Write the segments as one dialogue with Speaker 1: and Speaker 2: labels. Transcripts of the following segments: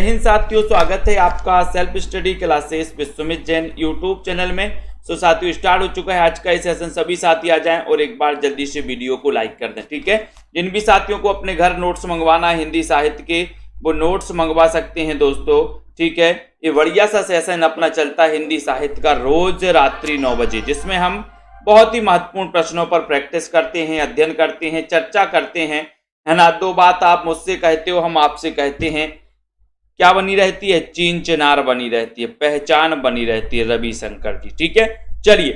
Speaker 1: हिंद साथियों, स्वागत है आपका self study classes with Sumit Jain YouTube channel में। सो साथियों, स्टार्ट हो चुका है आज का ये सेशन। सभी साथी आ जाएं और एक बार जल्दी से वीडियो को लाइक कर दें, ठीक है। जिन भी साथियों को अपने घर नोट्स मंगवाना है हिंदी साहित्य के, वो नोट्स मंगवा सकते हैं दोस्तों, ठीक है। ये बढ़िया सा सेशन अपना चलता है हिंदी साहित्य का रोज रात्रि 9 बजे, जिसमें हम बहुत ही महत्वपूर्ण प्रश्नों पर प्रैक्टिस करते हैं, अध्ययन करते हैं, चर्चा करते हैं, है ना। दो बात आप मुझसे कहते हो, हम आपसे कहते हैं, क्या बनी रहती है? चीन चिनार बनी रहती है, पहचान बनी रहती है रविशंकर जी, ठीक है। चलिए,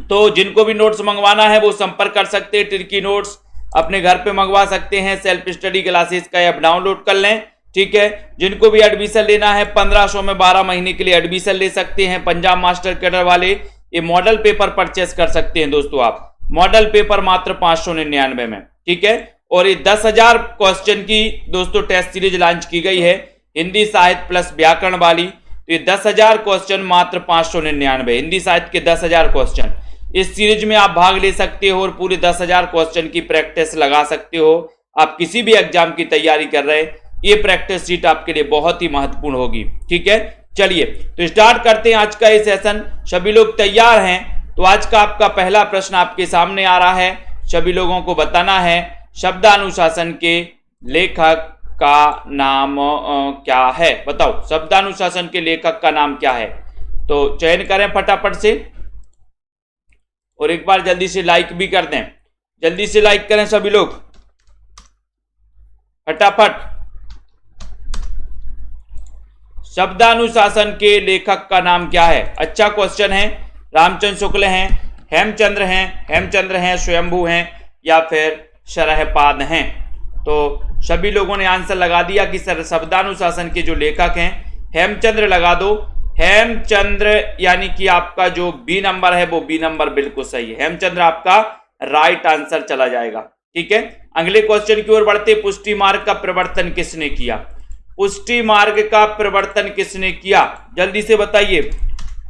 Speaker 1: तो जिनको भी नोट्स मंगवाना है वो संपर्क कर सकते हैं। टिर्की नोट्स अपने घर पे मंगवा सकते हैं। सेल्फ स्टडी क्लासेस का ऐप डाउनलोड कर लें, ठीक है। जिनको भी एडमिशन लेना है 1500 में 12 महीने के लिए एडमिशन ले सकते हैं। पंजाब मास्टर कैडर वाले ये मॉडल पेपर परचेस कर सकते हैं दोस्तों। आप मॉडल पेपर मात्र 599 में, ठीक है। और ये 10,000 क्वेश्चन की दोस्तों टेस्ट सीरीज लॉन्च की गई है हिंदी साहित्य प्लस व्याकरण वाली। तो ये 10,000 क्वेश्चन मात्र 599, हिंदी साहित्य के 10,000 क्वेश्चन। इस सीरीज में आप भाग ले सकते हो और पूरे 10,000 क्वेश्चन की प्रैक्टिस लगा सकते हो। आप किसी भी एग्जाम की तैयारी कर रहे हैं, ये प्रैक्टिस शीट आपके लिए बहुत ही महत्वपूर्ण होगी, ठीक है। चलिए, तो स्टार्ट करते हैं आज का ये सेशन। सभी लोग तैयार हैं? तो आज का आपका पहला प्रश्न आपके सामने आ रहा है। सभी लोगों को बताना है शब्दानुशासन के लेखक का नाम क्या है। बताओ, शब्दानुशासन के लेखक का नाम क्या है? तो चयन करें फटाफट से, और एक बार जल्दी से लाइक भी कर दें। जल्दी से लाइक करें सभी लोग फटाफट। शब्दानुशासन के लेखक का नाम क्या है? अच्छा क्वेश्चन है। रामचंद्र शुक्ल हैं, हेमचंद्र हैं, स्वयंभू हैं, या फिर शरहपाद हैं। तो सभी लोगों ने आंसर लगा दिया कि सर शब्दानुशासन के जो लेखक हैं हेमचंद्र लगा दो। हेमचंद्र यानी कि आपका जो बी नंबर है वो बी नंबर बिल्कुल सही है। हेमचंद्र आपका राइट आंसर चला जाएगा, ठीक है। अगले क्वेश्चन की ओर बढ़ते। पुष्टि मार्ग का प्रवर्तन किसने किया? पुष्टि मार्ग का प्रवर्तन किसने किया? जल्दी से बताइए,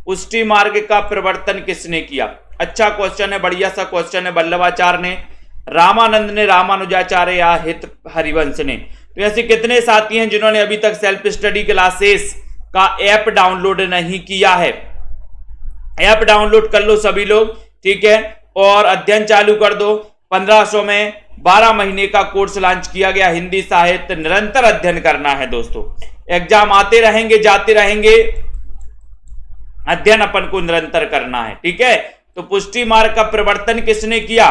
Speaker 1: पुष्टि मार्ग का प्रवर्तन किसने किया? अच्छा क्वेश्चन है, बढ़िया सा क्वेश्चन है। वल्लभाचार्य ने, रामानंद ने, रामानुजाचार्य या हित हरिवंश ने। तो ऐसे कितने साथी हैं जिन्होंने अभी तक सेल्फ स्टडी क्लासेस का ऐप डाउनलोड नहीं किया है? ऐप डाउनलोड कर लो सभी लोग, ठीक है, और अध्ययन चालू कर दो। 1500 में 12 महीने का कोर्स लॉन्च किया गया हिंदी साहित्य। निरंतर अध्ययन करना है दोस्तों। एग्जाम आते रहेंगे, जाते रहेंगे, अध्ययन अपन को निरंतर करना है, ठीक है। तो पुष्टि मार्ग का प्रवर्तन किसने किया?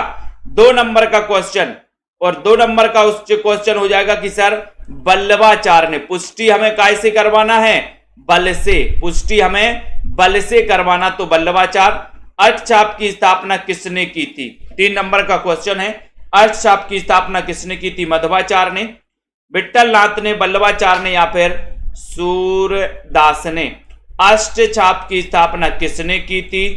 Speaker 1: 2 नंबर का क्वेश्चन, और 2 नंबर का उस क्वेश्चन हो जाएगा कि सर वल्लभाचार्य ने। पुष्टि हमें कैसे करवाना है? बल से। पुष्टि हमें बल से करवाना, तो वल्लभाचार्य। अर्थछाप की स्थापना किसने की थी? 3 नंबर का क्वेश्चन है। अर्थछाप की स्थापना किसने की थी? मध्वाचार्य ने, विठलनाथ ने, वल्लभाचार्य ने, या फिर सूरदास ने। अष्टछाप की स्थापना किसने की थी,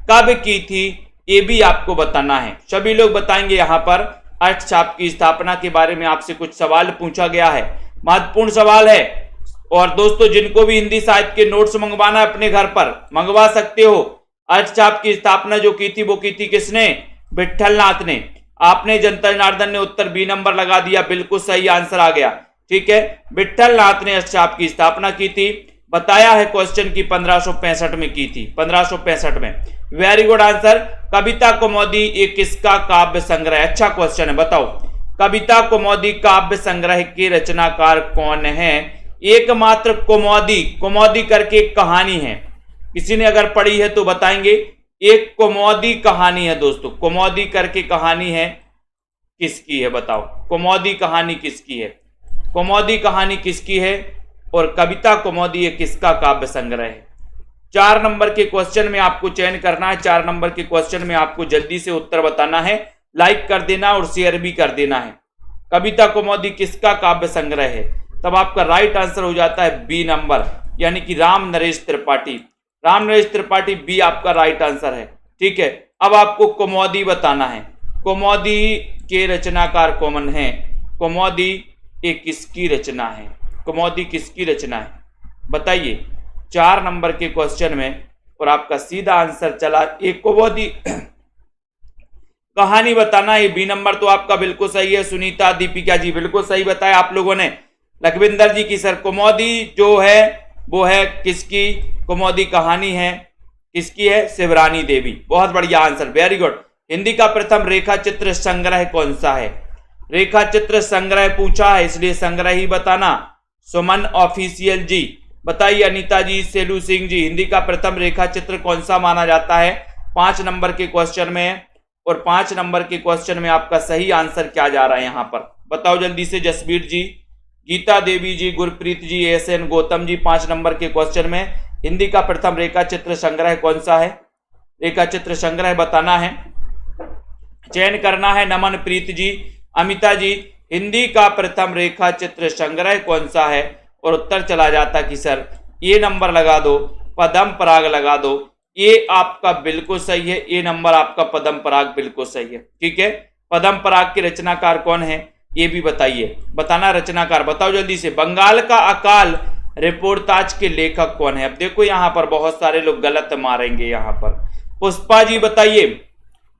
Speaker 1: कब की थी, ये भी आपको बताना है। सभी लोग बताएंगे। यहां पर अष्टछाप की स्थापना के बारे में आपसे कुछ सवाल पूछा गया है, महत्वपूर्ण सवाल है। और दोस्तों, जिनको भी हिंदी साहित्य के नोट्स मंगवाना है अपने घर पर मंगवा सकते हो। अष्टछाप की स्थापना जो की थी वो की थी किसने? विठलनाथ ने। आपने जनता जनार्दन ने उत्तर बी नंबर लगा दिया, बिल्कुल सही आंसर आ गया, ठीक है। विठलनाथ ने अष्टछाप की स्थापना की थी। बताया है क्वेश्चन की 1565 में की थी, 1565 में। Very good answer. Kavita Kaumudi ये किसका काव्य संग्रह? अच्छा क्वेश्चन है, बताओ कविता कौमुदी काव्य संग्रह के रचनाकार कौन है? एकमात्र कौमुदी, कौमुदी करके एक कहानी है, किसी ने अगर पढ़ी है तो बताएंगे। एक कौमुदी कहानी है दोस्तों, कौमुदी करके कहानी है, किसकी है बताओ? कौमुदी कहानी किसकी है? कौमुदी कहानी किसकी है? और कविता कौमुदी ये किसका काव्य संग्रह है? 4 नंबर के क्वेश्चन में आपको चयन करना है। 4 नंबर के क्वेश्चन में आपको जल्दी से उत्तर बताना है। लाइक कर देना और शेयर भी कर देना है। कविता कौमुदी किसका काव्य संग्रह है? तब आपका राइट आंसर हो जाता है बी नंबर, यानी कि राम नरेश त्रिपाठी। राम नरेश त्रिपाठी बी आपका राइट आंसर है, ठीक है। अब आपको कौमुदी बताना है। कौमुदी के रचनाकार कौन है? कौमुदी ये किसकी रचना है? कौमुदी किसकी रचना है बताइए 4 नंबर के क्वेश्चन में। और आपका सीधा आंसर चला एक कौमुदी कहानी बताना है। बी नंबर तो आपका बिल्कुल सही है। सुनीता दीपिका जी बिल्कुल सही बताया आप लोगों ने। लखविंदर जी की सर कुमोदी जो है वो है किसकी, कुमोदी कहानी है किसकी है, शिवरानी देवी। बहुत बढ़िया आंसर, वेरी गुड। हिंदी का प्रथम रेखा चित्र संग्रह कौन सा है? रेखा चित्र संग्रह पूछा है इसलिए संग्रह ही बताना। सुमन ऑफिशियल जी बताइए, अनीता जी, सेलू सिंह जी, हिंदी का प्रथम रेखा चित्र कौन सा माना जाता है 5 नंबर के क्वेश्चन में? और 5 नंबर के क्वेश्चन में आपका सही आंसर क्या जा रहा है यहां पर बताओ जल्दी से। जसबीर जी, गीता देवी जी, गुरप्रीत जी, एसएन गौतम जी, 5 नंबर के क्वेश्चन में हिंदी का प्रथम रेखा चित्र संग्रह कौन सा है? रेखा चित्र संग्रह बताना है, चयन करना है। नमन प्रीत जी, अमिता जी, हिंदी का प्रथम रेखा चित्र संग्रह कौन सा है? और उत्तर चला जाता कि सर ये नंबर लगा दो, पदम पराग लगा दो। ये आपका बिल्कुल सही है, ये नंबर आपका पदम पराग बिल्कुल सही है। ठीक है, पदम पराग के रचनाकार कौन है ये भी बताइए, बताना रचनाकार बताओ जल्दी से। बंगाल का अकाल रिपोर्टाज के लेखक कौन है? अब देखो यहां पर बहुत सारे लोग गलत मारेंगे यहां पर। पुष्पा जी बताइए,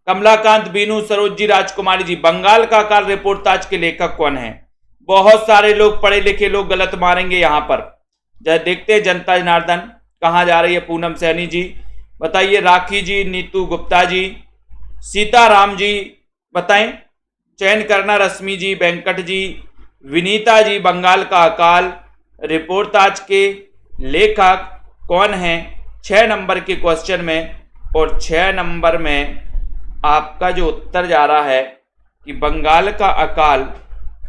Speaker 1: कमलाकांत, बीनू, सरोज जी, राजकुमारी जी, बंगाल का अकाल रिपोर्टाज के लेखक कौन है? बहुत सारे लोग पढ़े लिखे लोग गलत मारेंगे यहां पर। देखते हैं जनता जनार्दन कहां जा रही है। पूनम सैनी जी बताइए, राखी जी, नीतू गुप्ता जी, सीताराम जी बताएं, चयन करना। रश्मि जी, वेंकट जी, विनीता जी, बंगाल का अकाल रिपोर्टाज के लेखक कौन है 6 नंबर के क्वेश्चन में? और 6 नंबर में आपका जो उत्तर जा रहा है कि बंगाल का अकाल,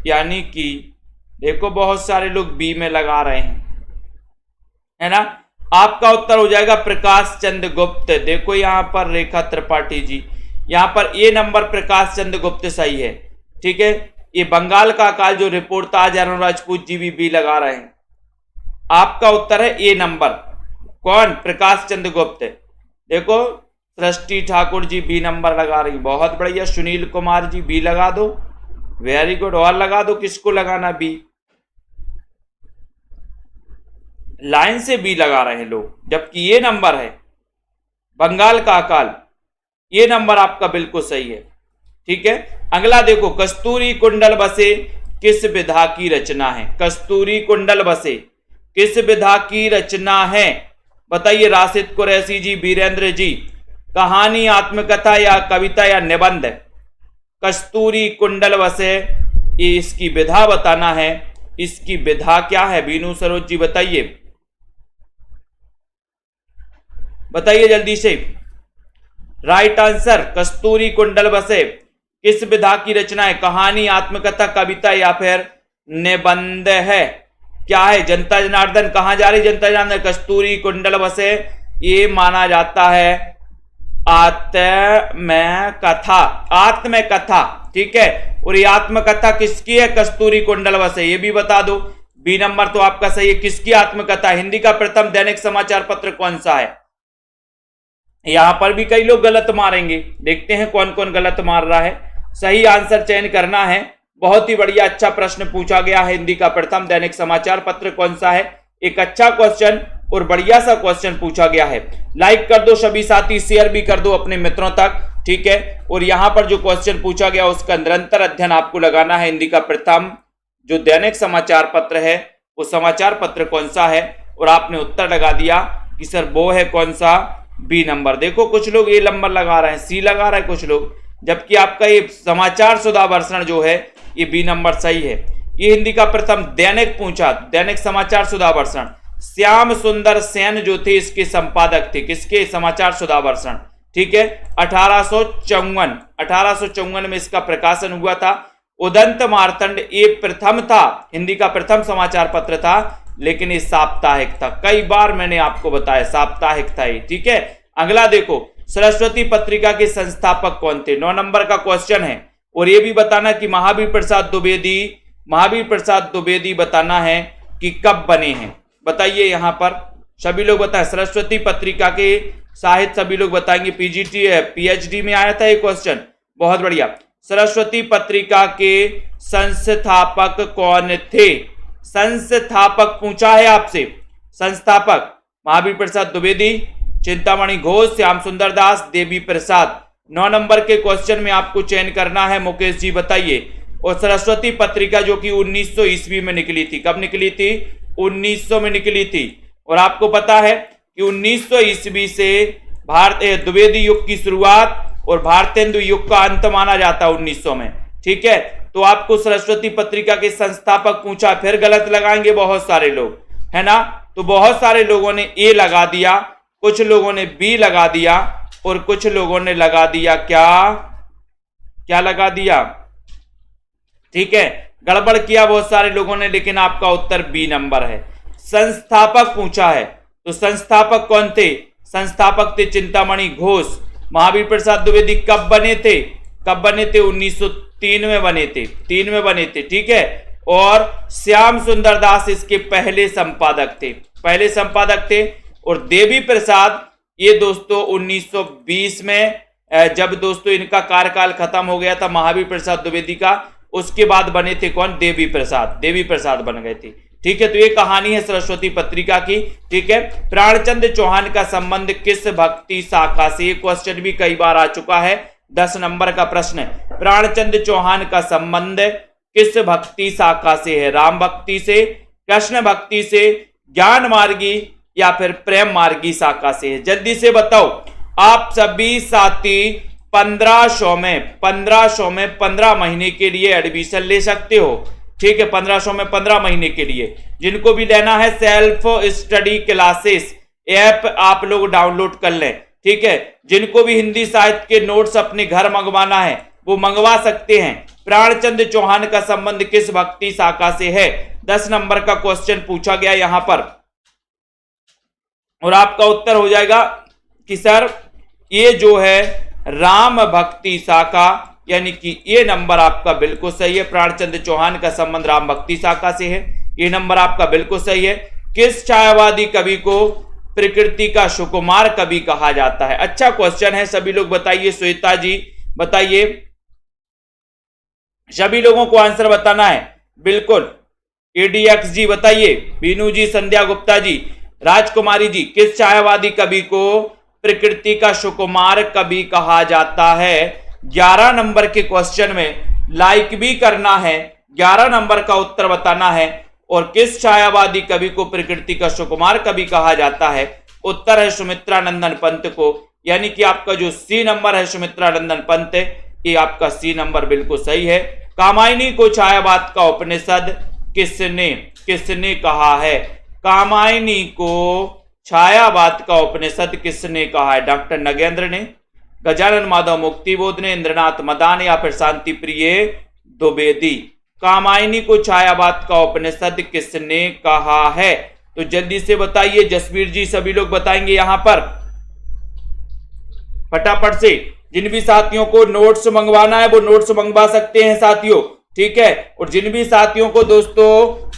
Speaker 1: यानी कि देखो बहुत सारे लोग बी में लगा रहे हैं, है ना। आपका उत्तर हो जाएगा प्रकाश चंद्र गुप्त। देखो यहां पर रेखा त्रिपाठी जी, यहां पर ए नंबर प्रकाश चंद्र गुप्त सही है। ठीक है, ये बंगाल का अकाल जो रिपोर्टाज अरुण राजपूत जी भी बी लगा रहे हैं। आपका उत्तर है ए नंबर, कौन? प्रकाश चंद्र गुप्त। देखो सृष्टि ठाकुर जी बी नंबर लगा रही, बहुत बढ़िया। सुनील कुमार जी बी लगा दो, वेरी गुड। और लगा दो, किसको लगाना बी? लाइन से बी लगा रहे हैं लोग, जबकि ये नंबर है बंगाल का अकाल, ये नंबर आपका बिल्कुल सही है। ठीक है, अगला देखो, कस्तूरी कुंडल बसे किस विधा की रचना है? कस्तूरी कुंडल बसे किस विधा की रचना है बताइए। राशिद कुरैशी जी, वीरेंद्र जी, कहानी, आत्मकथा या कविता या निबंध? कस्तूरी कुंडल बसे, ये इसकी विधा बताना है। इसकी विधा क्या है? बीनू सरोज जी बताइए, बताइए जल्दी से। राइट आंसर, कस्तूरी कुंडल बसे किस विधा की रचना है? कहानी, आत्मकथा, कविता या फिर निबंध है? क्या है? जनता जनार्दन कहां जा रही? जनता जनार्दन, कस्तूरी कुंडल बसे ये माना जाता है आत्मकथा, आत्मकथा। ठीक है, और ये आत्मकथा किसकी है? कस्तूरी कुंडल बसे, ये भी बता दो। बी नंबर तो आपका सही है। किसकी आत्मकथा? हिंदी का प्रथम दैनिक समाचार पत्र कौन सा है? यहां पर भी कई लोग गलत मारेंगे, देखते हैं कौन कौन गलत मार रहा है। सही आंसर चयन करना है। बहुत ही बढ़िया, अच्छा प्रश्न पूछा गया है। हिंदी का प्रथम दैनिक समाचार पत्र कौन सा है? एक अच्छा क्वेश्चन और बढ़िया सा क्वेश्चन पूछा गया है। लाइक कर दो सभी साथी, शेयर भी कर दो अपने मित्रों तक। ठीक है, और यहां पर जो क्वेश्चन पूछा गया उसका निरंतर अध्ययन आपको लगाना है। हिंदी का प्रथम जो दैनिक समाचार पत्र है वो समाचार पत्र कौन सा है? और आपने उत्तर लगा दिया कि सर वो है कौन सा? B number. देखो कुछ लोग ए नंबर लगा रहे हैं, सी लगा रहे हैं कुछ लोग, जबकि आपका ये समाचार सुधा वर्षण जो है ये बी नंबर सही है। ये हिंदी का प्रथम दैनिक पूछा, दैनिक समाचार सुधा वर्षण। श्याम सुंदर सेन जो थे इसके संपादक थे, किसके? समाचार सुधा वर्षण। ठीक है, 1854 में इसका प्रकाशन हुआ था। उदंत मार्तंड ये प्रथम था, हिंदी का प्रथम समाचार पत्र था, लेकिन ये साप्ताहिक था। कई बार मैंने आपको बताया साप्ताहिक था ये। ठीक है, अगला देखो, सरस्वती पत्रिका के संस्थापक कौन थे? 9 नंबर का क्वेश्चन है। और ये भी बताना कि महावीर प्रसाद द्विवेदी बताना है कि कब बने हैं, बताइए। यहां पर सभी लोग बताएं। सरस्वती पत्रिका के साहित्य सभी लोग बताएंगे। पीजीटी पीएचडी में आया था ये क्वेश्चन, बहुत बढ़िया। सरस्वती पत्रिका के संस्थापक कौन थे? संस्थापक पूछा है आपसे। संस्थापक महावीर प्रसाद द्विवेदी, चिंतामणि घोष, श्याम सुंदर दास, देवी प्रसाद। 9 नंबर के क्वेश्चन में आपको चयन करना है। मुकेश जी बताइए, और सरस्वती पत्रिका जो कि 1900 ईस्वी में निकली थी। कब निकली थी? 1900 में निकली थी। और आपको पता है कि 1900 ईस्वी से द्विवेदी युग की शुरुआत और भारतेंदु युग का अंत माना जाता है 1900 में। ठीक है, तो आपको सरस्वती पत्रिका के संस्थापक पूछा, फिर गलत लगाएंगे बहुत सारे लोग, है ना। तो बहुत सारे लोगों ने ए लगा दिया, कुछ लोगों ने बी लगा दिया और कुछ लोगों ने लगा दिया क्या लगा दिया? ठीक है, गड़बड़ किया बहुत सारे लोगों ने, लेकिन आपका उत्तर बी नंबर है। संस्थापक पूछा है, तो संस्थापक कौन थे? संस्थापक थे चिंतामणि घोष। महावीर प्रसाद द्विवेदी कब बने थे? 1903 में बने थे, 3 में बने थे। ठीक है, और श्याम सुंदर दास इसके पहले संपादक थे। और देवी प्रसाद ये दोस्तों 1920 में जब दोस्तों इनका कार्यकाल खत्म हो गया था महावीर प्रसाद द्विवेदी का, उसके बाद बने थे कौन? देवी प्रसाद बन गए थे। ठीक है, तो ये कहानी है सरस्वती पत्रिका की। ठीक है, प्राणचंद्र चौहान का संबंध किस भक्ति शाखा से? ये क्वेश्चन भी कई बार आ चुका है, 10 नंबर का प्रश्न है। प्राणचंद्र चौहान का संबंध किस भक्ति शाखा से है? राम भक्ति से, कृष्ण भक्ति से, ज्ञान मार्गी या फिर प्रेम मार्गी शाखा से है? जल्दी से बताओ। आप सभी साथी 1500 में 15 महीने के लिए एडमिशन ले सकते हो। ठीक है, 1500 में 15 महीने के लिए। जिनको भी लेना है सेल्फ स्टडी क्लासेस ऐप आप लोग डाउनलोड कर लें। ठीक है, जिनको भी हिंदी साहित्य के नोट्स अपने घर मंगवाना है वो मंगवा सकते हैं। प्राणचंद्र चौहान का संबंध किस भक्ति शाखा से है? 10 नंबर का क्वेश्चन पूछा गया यहां पर, और आपका उत्तर हो जाएगा कि सर ये जो है राम भक्ति शाखा, यानी कि ये नंबर आपका बिल्कुल सही है। प्राणचंद्र चौहान का संबंध राम भक्ति शाखा से है, ये नंबर आपका बिल्कुल सही है। किस छायावादी कवि को प्रकृति का सुकुमार कवि कहा जाता है? अच्छा क्वेश्चन है, सभी लोग बताइए। श्वेता जी बताइए, सभी लोगों को आंसर बताना है बिल्कुल। एडीएक्स जी बताइए, बीनू जी, संध्या गुप्ता जी, राजकुमारी जी, किस छायावादी कवि को प्रकृति का सुकुमार कवि कहा जाता है? 11 नंबर के क्वेश्चन में लाइक भी करना है, 11 नंबर का उत्तर बताना है। और किस छायावादी कवि को प्रकृति का सुकुमार कवि कहा जाता है? उत्तर है सुमित्रा नंदन पंत को, यानी कि आपका जो सी नंबर है सुमित्रा नंदन पंत, ये आपका सी नंबर बिल्कुल सही है। कामायनी को छायावाद का उपनिषद किसने कहा है? कामायनी को छायावाद का उपनिषद किसने कहा है? डॉक्टर नगेंद्र ने, गजानन माधव मुक्तिबोध ने, इंद्रनाथ मदान या फिर शांति प्रिय द्विवेदी? कामायनी को छायावाद का उपनिषद किसने कहा है? तो जल्दी से बताइए। जसवीर जी, सभी लोग बताएंगे यहां पर फटाफट से। जिन भी साथियों को नोट्स मंगवाना है वो नोट्स मंगवा सकते हैं साथियों। ठीक है, और जिन भी साथियों को दोस्तों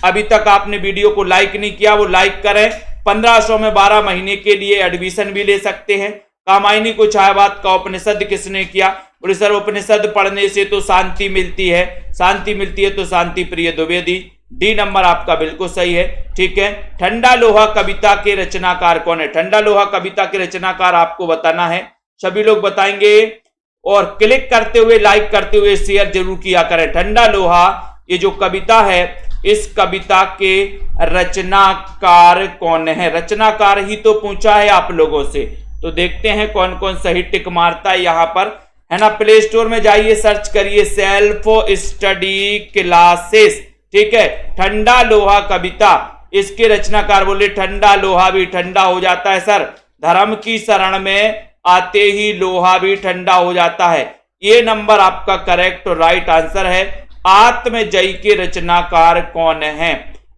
Speaker 1: अभी तक आपने वीडियो को लाइक नहीं किया वो लाइक करें। 1500 में 12 महीने के लिए एडमिशन भी ले सकते हैं। कामायनी को छायावाद का उपनिषद किसने किया? बोले सर उपनिषद पढ़ने से तो शांति मिलती है, तो शांति प्रिय द्विवेदी। डी नंबर आपका बिल्कुल सही है। ठीक है, ठंडा लोहा कविता के रचनाकार कौन है? ठंडा लोहा कविता के रचनाकार आपको बताना है, सभी लोग बताएंगे। और क्लिक करते हुए, लाइक करते हुए शेयर जरूर किया करें। ठंडा लोहा ये जो कविता है, इस कविता के रचनाकार कौन है? रचनाकार ही तो पूछा है आप लोगों से, तो देखते हैं कौन कौन सही टिक मारता है यहां पर, है ना। प्ले स्टोर में जाइए, सर्च करिए सेल्फ स्टडी क्लासेस। ठीक है, ठंडा लोहा कविता, इसके रचनाकार बोले ठंडा लोहा भी ठंडा हो जाता है सर, धर्म की शरण में आते ही लोहा भी ठंडा हो जाता है। ये नंबर आपका करेक्ट और राइट आंसर है। आत्मजयी के रचनाकार कौन है?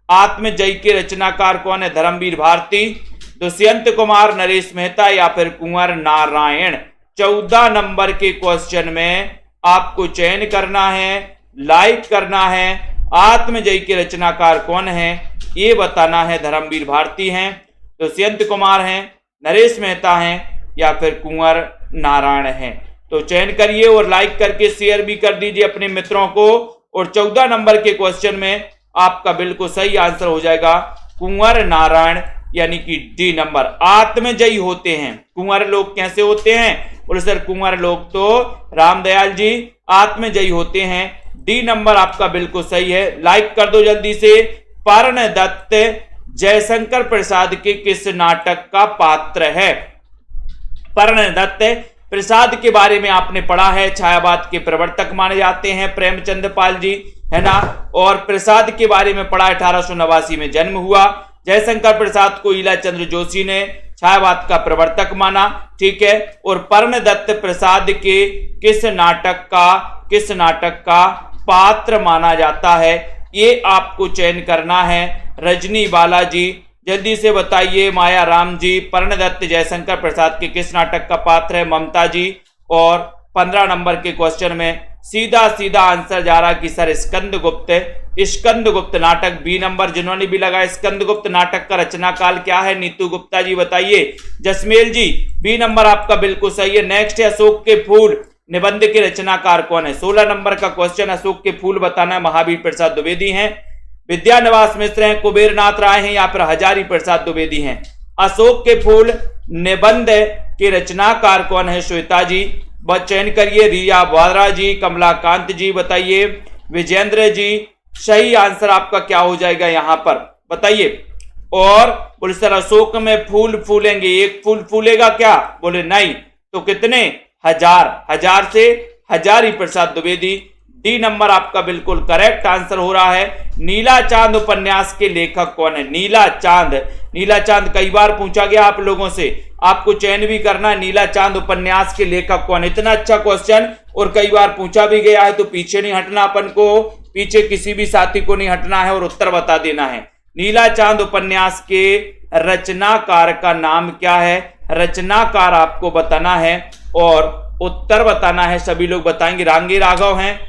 Speaker 1: आत्मजयी के रचनाकार कौन है? धर्मवीर भारती, दुष्यंत कुमार, नरेश मेहता या फिर कुंवर नारायण? 14 नंबर के क्वेश्चन में आपको चयन करना है, लाइक करना है। आत्मजयी के रचनाकार कौन है ये बताना है। धर्मवीर भारती हैं, दुष्यंत कुमार हैं, नरेश मेहता हैं या फिर कुंवर नारायण हैं? तो चयन करिए और लाइक करके शेयर भी कर दीजिए अपने मित्रों को। और 14 नंबर के क्वेश्चन में आपका बिल्कुल सही आंसर हो जाएगा कुंवर नारायण, यानी कि डी नंबर। आत्मजयी होते हैं कुंवर लोग, कैसे होते हैं? बोले सर कुंवर लोग तो रामदयाल जी आत्मजयी होते हैं डी नंबर आपका बिल्कुल सही है। लाइक कर दो जल्दी से। पर्णदत्त जयशंकर प्रसाद के किस नाटक का पात्र है? पर्णदत्त प्रसाद के बारे में आपने पढ़ा है, छायावाद के प्रवर्तक माने जाते हैं प्रेमचंद पाल जी, है ना। और प्रसाद के बारे में पढ़ा, 1889 में जन्म हुआ। जयशंकर प्रसाद को ईला चंद्र जोशी ने छायावाद का प्रवर्तक माना, ठीक है। और पर्णदत्त प्रसाद के किस नाटक का पात्र माना जाता है, ये आपको चयन करना है। रजनी बालाजी जल्दी से बताइए। माया राम जी, पर्णदत्त जयशंकर प्रसाद के किस नाटक का पात्र है? ममता जी। और 15 नंबर के क्वेश्चन में सीधा सीधा आंसर जा रहा कि सर स्कंदगुप्त नाटक, बी नंबर जिन्होंने भी लगा। स्कंदगुप्त नाटक का रचना काल क्या है? नीतू गुप्ता जी बताइए। जसमेल जी, बी नंबर आपका बिल्कुल सही है। नेक्स्ट है अशोक के फूल निबंध के रचनाकार कौन है? 16 नंबर का क्वेश्चन, अशोक के फूल बताना है, महावीर प्रसाद द्विवेदी हैं। विद्यानिवास मिश्र हैं, कुबेरनाथ राय हैं, या फिर हजारी प्रसाद द्विवेदी हैं? अशोक के फूल निबंध के रचनाकार कौन है? श्वेता जी चयन करिए। रिया वाद्रा जी, कमलाकांत जी बताइए। विजेंद्र जी, सही आंसर आपका क्या हो जाएगा यहाँ पर बताइए। और बोले सर अशोक में फूल फूलेंगे, एक फूल फूलेगा क्या? बोले नहीं, तो कितने? 1000 से हजारी प्रसाद द्विवेदी। डी नंबर आपका बिल्कुल करेक्ट आंसर हो रहा है। नीला चांद उपन्यास के लेखक कौन है? नीला चांद कई बार पूछा गया आप लोगों से, आपको चयन भी करना है। नीला चांद उपन्यास के लेखक कौन है? इतना अच्छा क्वेश्चन और कई बार पूछा भी गया है, तो पीछे नहीं हटना अपन को, पीछे किसी भी साथी को नहीं हटना है और उत्तर बता देना है। नीला चांद उपन्यास के रचनाकार का नाम क्या है? रचनाकार आपको बताना है और उत्तर बताना है। सभी लोग बताएंगे। रांगी राघव हैं,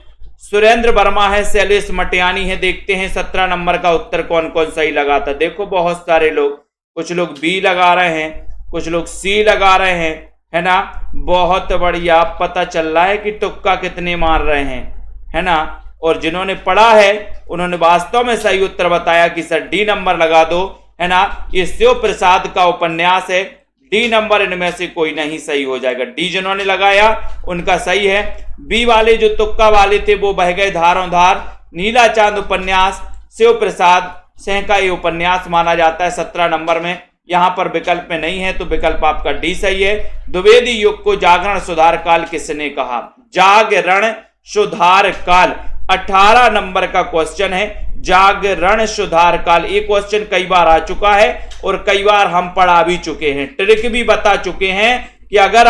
Speaker 1: सुरेंद्र वर्मा है, शैलेश मटियानी है। देखते हैं 17 नंबर का उत्तर कौन कौन सही लगा था। देखो बहुत सारे लोग, कुछ लोग बी लगा रहे हैं, कुछ लोग सी लगा रहे हैं, है ना। बहुत बढ़िया, पता चल रहा है कि तुक्का कितने मार रहे हैं, है ना। और जिन्होंने पढ़ा है उन्होंने वास्तव में सही उत्तर बताया कि सर डी नंबर लगा दो, है ना। ये शिव प्रसाद का उपन्यास है। डी नंबर इनमें से कोई नहीं सही हो जाएगा। डी जिन्होंने लगाया उनका सही है। बी वाले जो तुक्का वाले थे वो बह गए धारों धार। नीला चांद उपन्यास शिव प्रसाद सिंह का ये उपन्यास माना जाता है 17 नंबर में। यहां पर विकल्प में नहीं है, तो विकल्प आपका डी सही है। द्विवेदी युग को जागरण सुधार काल किसने कहा? जागरण सुधार काल 18 नंबर का क्वेश्चन है। जागरण सुधार काल, ये क्वेश्चन कई बार आ चुका है और कई बार हम पढ़ा भी चुके हैं, ट्रिक भी बता चुके हैं कि अगर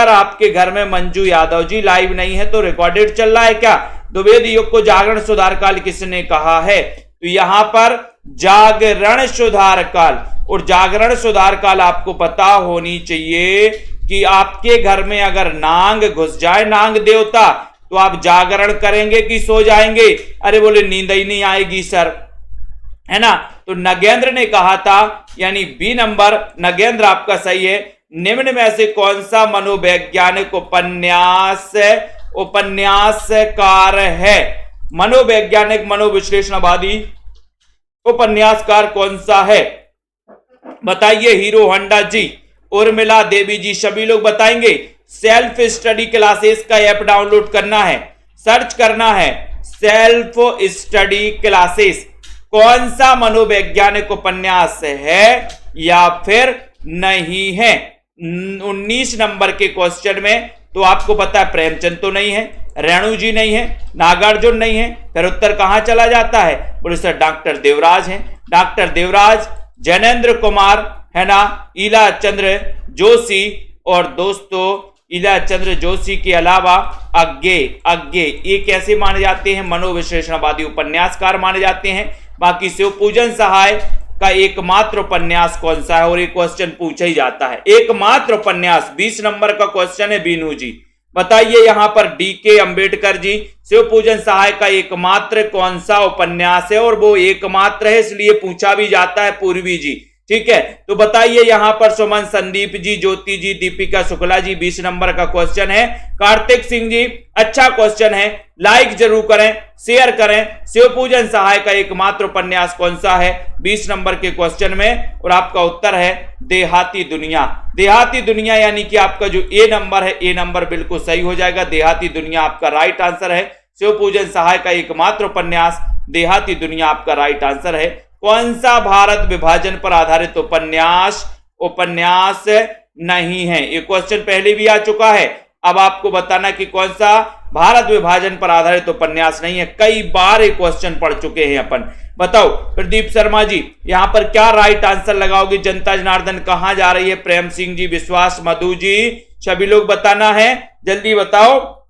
Speaker 1: आपके घर में मंजू यादव जी लाइव नहीं है तो रिकॉर्डेड चल रहा है क्या? द्विवेदी युग को जागरण सुधार काल किसने कहा है? तो यहां पर जागरण सुधार काल, और जागरण सुधार काल आपको पता होनी चाहिए कि आपके घर में अगर नांग घुस जाए, नांग देवता, तो आप जागरण करेंगे कि सो जाएंगे? अरे बोले नींद ही नहीं आएगी सर, है ना। तो नगेंद्र ने कहा था, यानी बी नंबर नगेंद्र आपका सही है। निम्न में से कौन सा मनोवैज्ञानिक उपन्यासकार है? मनोवैज्ञानिक मनोविश्लेषणवादी उपन्यासकार कौन सा है बताइए। हीरो होंडा जी, उर्मिला देवी जी, सभी लोग बताएंगे। सेल्फ स्टडी क्लासेस का ऐप डाउनलोड करना है, सर्च करना है सेल्फ स्टडी क्लासेस। कौन सा मनोवैज्ञानिक उपन्यास है या फिर नहीं है? 19 नंबर के क्वेश्चन में तो आपको पता है प्रेमचंद तो नहीं है, रेणु जी नहीं है, नागार्जुन नहीं है, फिर उत्तर कहां चला जाता है? बोले सर डॉक्टर देवराज हैं। डॉक्टर देवराज, जैनेन्द्र कुमार, है ना, ईला चंद्र जोशी, और दोस्तों ईला चंद्र जोशी के अलावा अज्ञे ये कैसे माने जाते हैं? मनोविश्लेषणवादी उपन्यासकार माने जाते हैं। बाकी शिवपूजन सहाय का एकमात्र उपन्यास कौन सा है? और ये क्वेश्चन पूछा ही जाता है, एकमात्र उपन्यास। 20 नंबर का क्वेश्चन है बीनू जी, बताइए यहां पर डीके अंबेडकर जी, शिवपूजन सहाय का एकमात्र कौन सा उपन्यास है? और वो एकमात्र है इसलिए पूछा भी जाता है। पूर्वी जी, ठीक है, तो बताइए यहां पर सुमन संदीप जी, ज्योति जी, दीपिका शुक्ला जी। 20 नंबर का क्वेश्चन है। कार्तिक सिंह जी, अच्छा क्वेश्चन है, लाइक जरूर करें, शेयर करें। शिवपूजन सहाय का एकमात्र उपन्यास कौन सा है 20 नंबर के क्वेश्चन में? और आपका उत्तर है देहाती दुनिया। देहाती दुनिया यानी कि आपका जो ए नंबर है, ए नंबर बिल्कुल सही हो जाएगा। देहाती दुनिया आपका राइट आंसर है। शिवपूजन सहाय का एकमात्र उपन्यास देहाती दुनिया आपका राइट आंसर है। कौन सा भारत विभाजन पर आधारित उपन्यास नहीं है? ये क्वेश्चन पहले भी आ चुका है। अब आपको बताना कि कौन सा भारत विभाजन पर आधारित उपन्यास नहीं है। कई बार ये क्वेश्चन पढ़ चुके हैं अपन। बताओ प्रदीप शर्मा जी, यहां पर क्या राइट आंसर लगाओगे? जनता जनार्दन कहां जा रही है? प्रेम सिंह जी, विश्वास, मधु जी, सभी लोग बताना है। जल्दी बताओ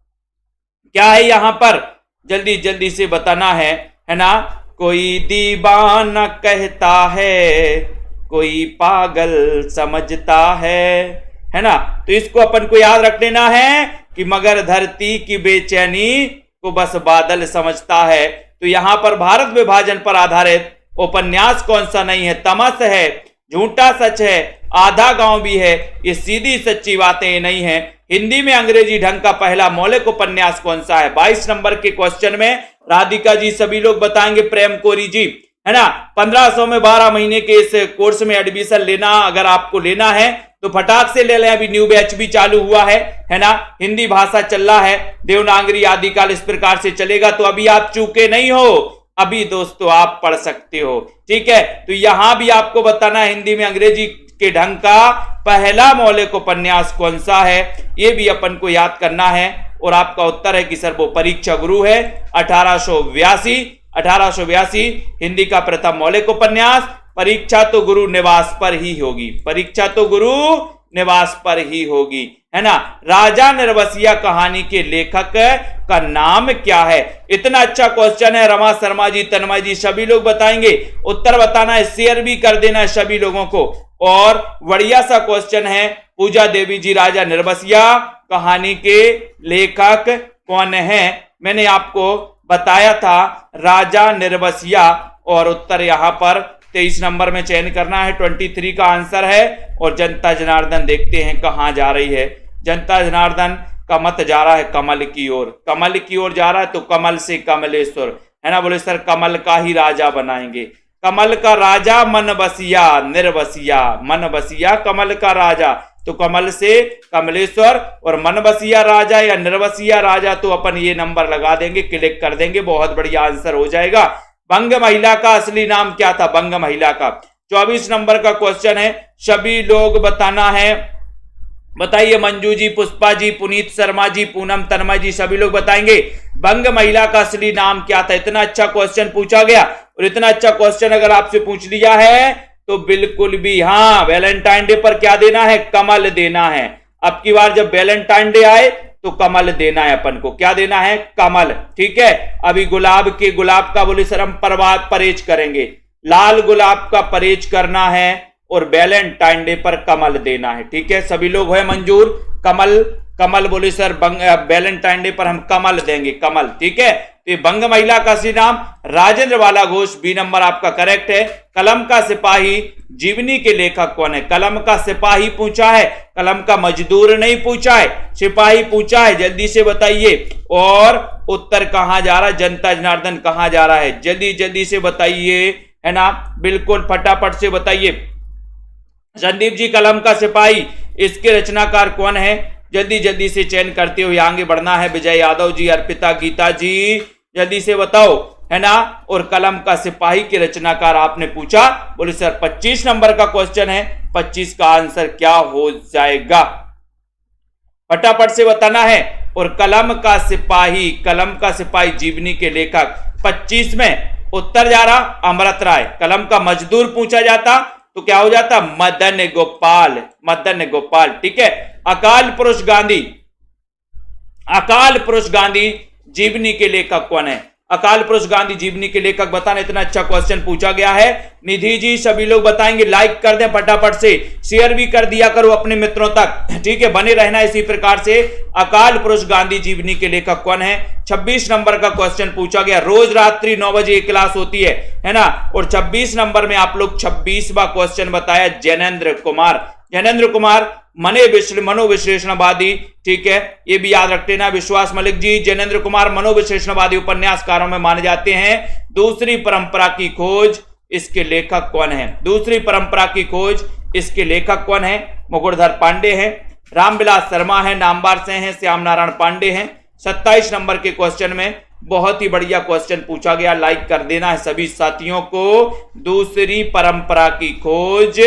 Speaker 1: क्या है यहां पर, जल्दी जल्दी से बताना है ना। कोई दीवाना कहता है, कोई पागल समझता है ना। तो इसको अपन को याद रख लेना है कि मगर धरती की बेचैनी को बस बादल समझता है। तो यहां पर भारत विभाजन पर आधारित उपन्यास कौन सा नहीं है? तमस है, झूठा सच है, आधा गांव भी है, ये सीधी सच्ची बातें नहीं है। हिंदी में अंग्रेजी ढंग का पहला मौलिक उपन्यास कौन सा है? 22 नंबर के क्वेश्चन में राधिका जी सभी लोग बताएंगे, प्रेम कोरी जी, है ना। 1500 में 12 महीने के इस कोर्स में एडमिशन लेना, अगर आपको लेना है तो फटाक से ले लें। अभी न्यू बैच भी चालू हुआ है ना। हिंदी भाषा चल रहा है, देवनागरी आदिकाल इस प्रकार से चलेगा। तो अभी आप चूके नहीं हो, अभी दोस्तों आप पढ़ सकते हो, ठीक है। तो यहां भी आपको बताना है हिंदी में अंग्रेजी के ढंग का पहला मौलिक उपन्यास कौन सा है, ये भी अपन को याद करना है। और आपका उत्तर है कि सर वो परीक्षा गुरु है। 1882 हिंदी का प्रथम मौलिक उपन्यास। परीक्षा तो गुरु निवास पर ही होगी, परीक्षा तो गुरु निवास पर ही होगी, है ना। राजा निर्वसिया कहानी के लेखक का नाम क्या है? इतना अच्छा क्वेश्चन है। रमा शर्मा जी, तन्मय जी, सभी लोग बताएंगे। उत्तर बताना है, शेयर भी कर देना है सभी लोगों को। और बढ़िया सा क्वेश्चन है। पूजा देवी जी, राजा निर्वसिया कहानी के लेखक कौन है? मैंने आपको बताया था राजा निर्वसिया। और उत्तर यहां पर 23 नंबर में चयन करना है। 23 का आंसर है। और जनता जनार्दन देखते हैं कहां जा रही है। जनता जनार्दन का मत जा रहा है कमल की ओर, कमल की ओर जा रहा है। तो कमल से कमलेश्वर, है ना। बोले सर कमल का ही राजा बनाएंगे। कमल का राजा मन बसिया, निर्वसिया, मन बसिया कमल का राजा। तो कमल से कमलेश्वर और मन बसिया राजा या निर्वसिया राजा, तो अपन ये नंबर लगा देंगे, क्लिक कर देंगे, बहुत बढ़िया आंसर हो जाएगा। बंग महिला का असली नाम क्या था? बंग महिला का 24 नंबर का क्वेश्चन है। सभी लोग बताना है, बताइए। मंजू जी, पुष्पा जी, पुनीत शर्मा जी, पूनम, तन्मय जी, सभी लोग बताएंगे बंग महिला का असली नाम क्या था। इतना अच्छा क्वेश्चन पूछा गया। और इतना अच्छा क्वेश्चन अगर आपसे पूछ लिया है तो बिल्कुल भी हाँ, वैलेंटाइन डे पर क्या देना है? कमल देना है। अब की बार जब वैलेंटाइन डे आए तो कमल देना है अपन को। क्या देना है? कमल, ठीक है। अभी गुलाब का बोले सर हम परहेज करेंगे, लाल गुलाब का परहेज करना है और वैलेंटाइन डे पर कमल देना है, ठीक है। सभी लोग है मंजूर? कमल बोले सर वैलेंटाइन डे पर हम कमल देंगे, कमल, ठीक है। तो ये बंग महिला का असली नाम राजेंद्र बाला घोष, बी नंबर आपका करेक्ट है। कलम का सिपाही जीवनी के लेखक कौन है? कलम का सिपाही पूछा है, कलम का मजदूर नहीं पूछा है, सिपाही पूछा है। जल्दी से बताइए। और उत्तर कहां जा रहा है? जनता जनार्दन कहां जा रहा है? जल्दी जल्दी से बताइए, है ना, बिल्कुल फटाफट से बताइए। संदीप जी, कलम का सिपाही, इसके रचनाकार कौन है? जल्दी जल्दी से चयन करते हुए आगे बढ़ना है। विजय यादव जी, अर्पिता, गीता जी, जल्दी से बताओ, है ना। और कलम का सिपाही के रचनाकार आपने पूछा, बोले सर 25 नंबर का क्वेश्चन है। 25 का आंसर क्या हो जाएगा? फटाफट से बताना है। और कलम का सिपाही जीवनी के लेखक 25 में उत्तर जा रहा अमृत राय। कलम का मजदूर पूछा जाता तो क्या हो जाता? मदन गोपाल, ठीक है। अकाल पुरुष गांधी जीवनी के लेखक कौन है? अकाल पुरुष गांधी जीवनी के लेखक बताना। इतना अच्छा क्वेश्चन पूछा गया है। निधि जी, सभी लोग बताएंगे। लाइक कर दें फटाफट से, शेयर भी कर दिया करो अपने मित्रों तक, ठीक है। बने रहना इसी प्रकार से। अकाल पुरुष गांधी जीवनी के लेखक कौन है? 26 नंबर का क्वेश्चन पूछा गया। रोज रात्रि 9 बजे क्लास होती है ना। और 26 नंबर में आप लोग 26वां क्वेश्चन बताया जैनेन्द्र कुमार मनोविश्लेषणवादी, ठीक है, ये भी याद रख लेना। विश्वास मलिक जी, जैनेन्द्र कुमार मनोविश्लेषणवादी उपन्यासकारों में माने जाते हैं। दूसरी परंपरा की खोज, इसके लेखक कौन है? दूसरी परंपरा की खोज, इसके लेखक कौन है? मुकुटधर पांडे हैं, रामविलास शर्मा है, नामवर से हैं, श्याम नारायण पांडे हैं। 27 नंबर के क्वेश्चन में बहुत ही बढ़िया क्वेश्चन पूछा गया, लाइक कर देना है सभी साथियों को। दूसरी परंपरा की खोज,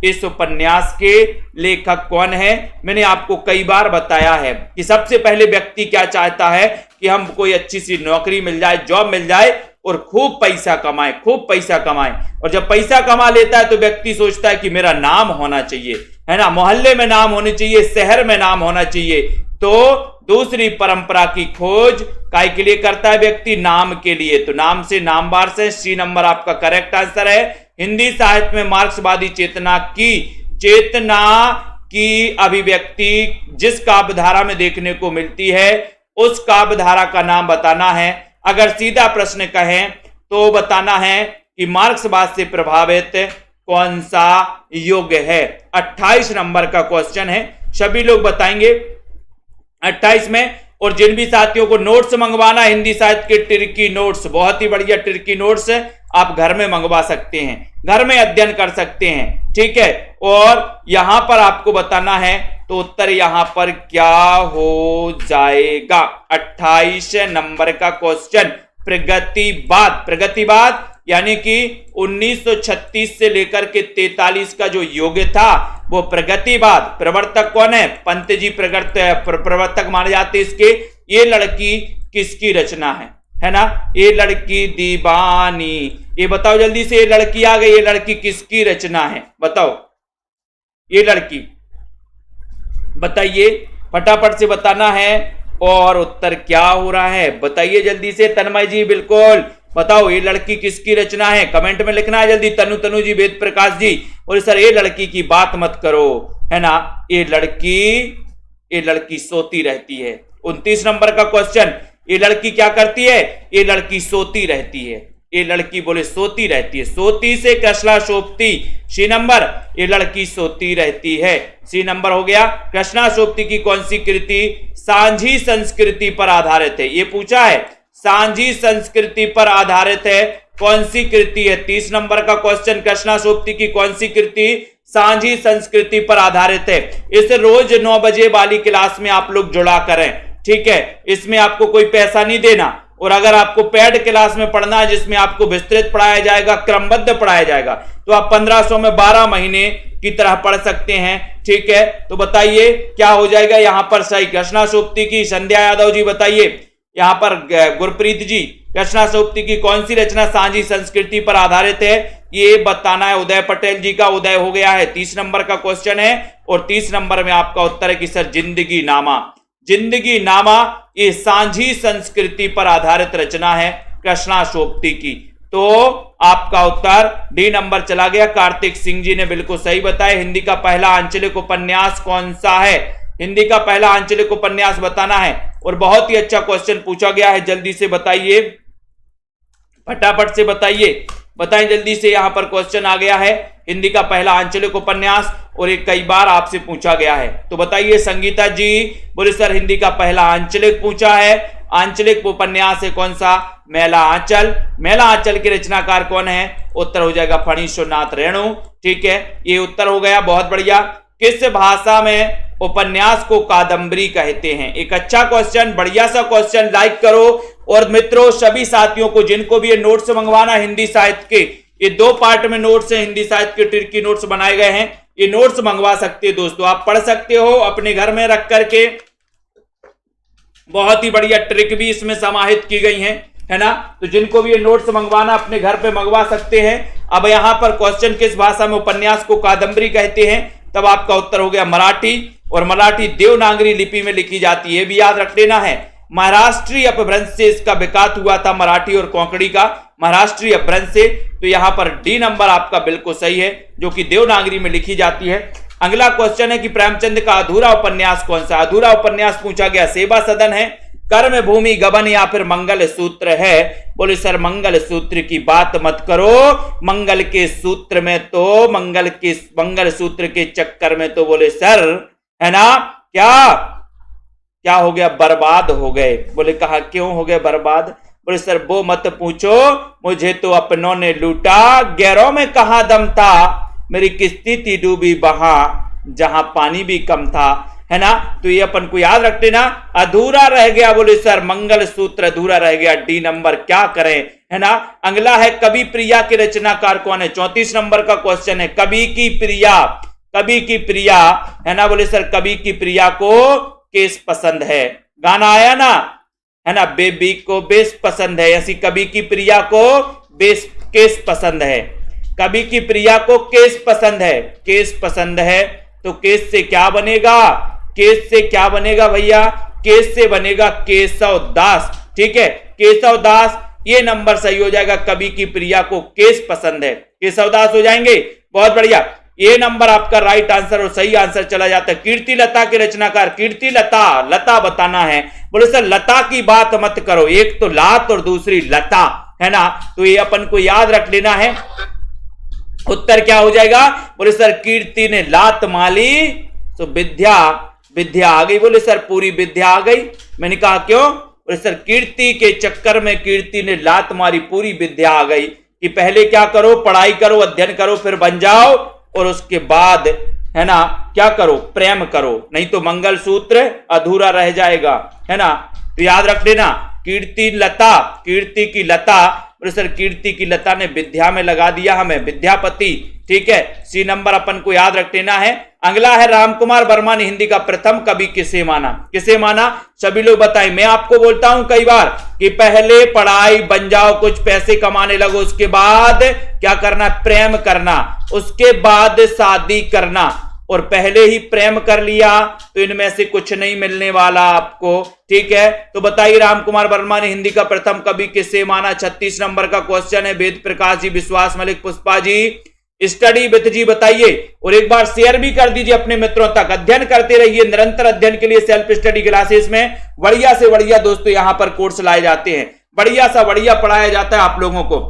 Speaker 1: इस उपन्यास के लेखक कौन है? मैंने आपको कई बार बताया है कि सबसे पहले व्यक्ति क्या चाहता है कि हम कोई अच्छी सी नौकरी मिल जाए, जॉब मिल जाए और खूब पैसा कमाए, खूब पैसा कमाए। और जब पैसा कमा लेता है तो व्यक्ति सोचता है कि मेरा नाम होना चाहिए, है ना, मोहल्ले में नाम होने चाहिए, शहर में नाम होना चाहिए। तो दूसरी परंपरा की खोज काय के लिए करता है व्यक्ति? नाम के लिए। तो नाम से नामवार से सी नंबर आपका करेक्ट आंसर है। हिंदी साहित्य में मार्क्सवादी चेतना की अभिव्यक्ति जिस काव्यधारा में देखने को मिलती है उस काव्यधारा का नाम बताना है। अगर सीधा प्रश्न कहें तो बताना है कि मार्क्सवाद से प्रभावित कौन सा युग है। 28 नंबर का क्वेश्चन है, सभी लोग बताएंगे 28 में। और जिन भी साथियों को नोट्स मंगवाना, हिंदी साहित्य के ट्रिकी नोट्स, बहुत ही बढ़िया ट्रिकी नोट्स आप घर में मंगवा सकते हैं, घर में अध्ययन कर सकते हैं, ठीक है। और यहां पर आपको बताना है तो उत्तर यहां पर क्या हो जाएगा? 28 नंबर का क्वेश्चन, प्रगतिवाद। प्रगतिवाद यानी कि 1936 से लेकर के 43 का जो युग था वो प्रगतिवाद। प्रवर्तक कौन है? पंत जी प्रवर्तक माने जाते इसके। ये लड़की किसकी रचना है ना? ये लड़की दीवानी। ये बताओ जल्दी से, ये लड़की आ गई, ये लड़की किसकी रचना है? बताओ, ये लड़की बताइए, फटाफट से बताना है। और उत्तर क्या हो रहा है बताइए जल्दी से। तन्मय जी बिल्कुल बताओ, ये लड़की किसकी रचना है? कमेंट में लिखना है जल्दी। तनु जी, वेद प्रकाश जी। और सर ये लड़की की बात मत करो, है ना, ये लड़की सोती रहती है। 29 नंबर का क्वेश्चन, ये लड़की क्या करती है? ये लड़की सोती रहती है। ये लड़की बोले सोती रहती है। सोती से कृष्णा सोपती, सी नंबर, ये लड़की सोती रहती है, सी नंबर हो गया। कृष्णा सोपती की कौन सी कृति सांझी संस्कृति पर आधारित है? ये पूछा है, सांझी संस्कृति पर आधारित है, कौन सी कृति है? 30 नंबर का क्वेश्चन, कृष्णा सोपती की कौन सी कृति सांझी संस्कृति पर आधारित है? इसे रोज 9 बजे वाली क्लास में आप लोग जुड़ा करें, ठीक है। इसमें आपको कोई पैसा नहीं देना। और अगर आपको पेड क्लास में पढ़ना है जिसमें आपको विस्तृत पढ़ाया जाएगा, क्रमबद्ध पढ़ाया जाएगा, तो आप 1500 में 12 महीने की तरह पढ़ सकते हैं, ठीक है। तो बताइए क्या हो जाएगा यहां पर सही? कृष्णा सोपती की, संध्या यादव जी बताइए। यहां पर गुरप्रीत जी, कृष्णा सोपती की कौन सी रचना सांझी संस्कृति पर आधारित है? ये बताना है। उदय पटेल जी का उदय हो गया है, 30 नंबर का क्वेश्चन है। और 30 नंबर में आपका उत्तर है कि सर जिंदगी नामा। जिंदगी नामा ये सांझी संस्कृति पर आधारित रचना है कृष्णा सोपती की। तो आपका उत्तर डी नंबर चला गया। कार्तिक सिंह जी ने बिल्कुल सही बताया। हिंदी का पहला आंचलिक उपन्यास कौन सा है? हिंदी का पहला आंचलिक उपन्यास बताना है। और बहुत ही अच्छा क्वेश्चन पूछा गया है, जल्दी से बताइए, फटाफट से बताइए, बताएं जल्दी से। यहां पर क्वेश्चन आ गया है, हिंदी का पहला आंचलिक उपन्यास, और ये कई बार आपसे पूछा गया है। तो बताइए संगीता जी, बोले सर हिंदी का पहला आंचलिक पूछा है। आंचलिक उपन्यास है कौन सा? मेला आंचल। मेला आंचल के रचनाकार कौन है? उत्तर हो जाएगा फणीश्वरनाथ रेणु, ठीक है, ये उत्तर हो गया। बहुत बढ़िया। किस भाषा में उपन्यास को कादम्बरी कहते हैं? एक अच्छा क्वेश्चन, बढ़िया सा क्वेश्चन, लाइक करो। और मित्रों सभी साथियों को जिनको भी ये नोट्स मंगवाना हिंदी साहित्य के, ये 2 पार्ट में नोट्स हैं, हिंदी साहित्य के ट्रिकी नोट्स बनाए गए हैं, ये नोट्स मंगवा सकते हैं दोस्तों, आप पढ़ सकते हो अपने घर में रख करके। बहुत ही बढ़िया ट्रिक भी इसमें समाहित की गई है ना। तो जिनको भी ये नोट्स मंगवाना अपने घर पे मंगवा सकते हैं। अब यहां पर क्वेश्चन किस भाषा में उपन्यास को कादम्बरी कहते हैं? तब आपका उत्तर हो गया मराठी। और मराठी देवनागरी लिपि में लिखी जाती है, भी याद रख लेना है। महाराष्ट्रीय अपभ्रंश से इसका विकास हुआ था, मराठी और कोंकणी का, महाराष्ट्रीय अपभ्रंश से। तो यहां पर डी नंबर आपका बिल्कुल सही है, जो कि देवनागरी में लिखी जाती है। अगला क्वेश्चन है कि प्रेमचंद का अधूरा उपन्यास कौन सा? अधूरा उपन्यास पूछा गया, सेवा सदन है, कर्म भूमि गबन या फिर मंगल सूत्र है? बोले सर मंगल सूत्र की बात मत करो, मंगल के सूत्र में तो मंगल सूत्र के चक्कर में तो बोले सर, है ना, क्या हो गया, बर्बाद हो गए। बोले कहा क्यों हो गए बर्बाद? बोले सर वो मत पूछो, मुझे तो अपनों ने लूटा, गैरों में कहां दम था, मेरी किस्ती थी डूबी वहां जहां पानी भी कम था, है ना। तो ये अपन को याद रखते ना, अधूरा रह गया बोले सर मंगल सूत्र अधूरा रह गया, डी नंबर, क्या करें, है ना। अगला है कवि प्रिया के रचनाकार कौन है, 34 नंबर का क्वेश्चन है। कवि की प्रिया, कवि की प्रिया, है ना। बोले सर कवि की प्रिया को केस पसंद है, गाना आया ना, है ना, बेबी को बेस पसंद है, ऐसी कवि की प्रिया को बेस केस पसंद है, कवि की प्रिया को केस पसंद है, केस पसंद है। तो केस से क्या बनेगा, केस से क्या बनेगा भैया, केस से बनेगा केशव दास, ठीक है, केशव दास, ये नंबर सही हो जाएगा। कवि की प्रिया को केस पसंद है, केशव दास हो जाएंगे, बहुत बढ़िया, ये नंबर आपका राइट आंसर और सही आंसर चला जाता है। कीर्ति लता के रचनाकार, कीर्ति लता, लता बताना है। बोले सर लता की बात मत करो, एक तो लात और दूसरी लता, है ना, तो ये अपन को याद रख लेना है। उत्तर क्या हो जाएगा, बोले सर कीर्ति ने लात माली तो विद्या, विद्या आ गई। बोले सर पूरी विद्या आ गई, मैंने कहा क्यों, बोले सर कीर्ति के चक्कर में कीर्ति ने लात मारी, पूरी विद्या आ गई कि पहले क्या करो, पढ़ाई करो, अध्ययन करो, फिर बन जाओ, और उसके बाद, है ना, क्या करो, प्रेम करो, नहीं तो मंगल सूत्र अधूरा रह जाएगा, है ना। तो याद रख लेना, कीर्ति लता, कीर्ति की लता, बोले सर कीर्ति की लता ने विद्या में लगा दिया हमें, विद्यापति, ठीक है, सी नंबर अपन को याद रख लेना है। अगला है रामकुमार वर्मा ने हिंदी का प्रथम कवि किसे माना, किसे माना, सभी लोग बताएं। मैं आपको बोलता हूं कई बार कि पहले पढ़ाई, बन जाओ, कुछ पैसे कमाने लगो, उसके बाद क्या करना, प्रेम करना, उसके बाद शादी करना, और पहले ही प्रेम कर लिया तो इनमें से कुछ नहीं मिलने वाला आपको, ठीक है। तो बताइए रामकुमार वर्मा ने हिंदी का प्रथम कवि किसे माना, 36 नंबर का क्वेश्चन है। वेद प्रकाश जी, विश्वास मलिक, पुष्पा जी, स्टडी विथ जी बताइए, और एक बार शेयर भी कर दीजिए अपने मित्रों तक। अध्ययन करते रहिए, निरंतर अध्ययन के लिए सेल्फ स्टडी क्लासेस में बढ़िया से बढ़िया दोस्तों यहां पर कोर्स लाए जाते हैं, बढ़िया सा बढ़िया पढ़ाया जाता है आप लोगों को,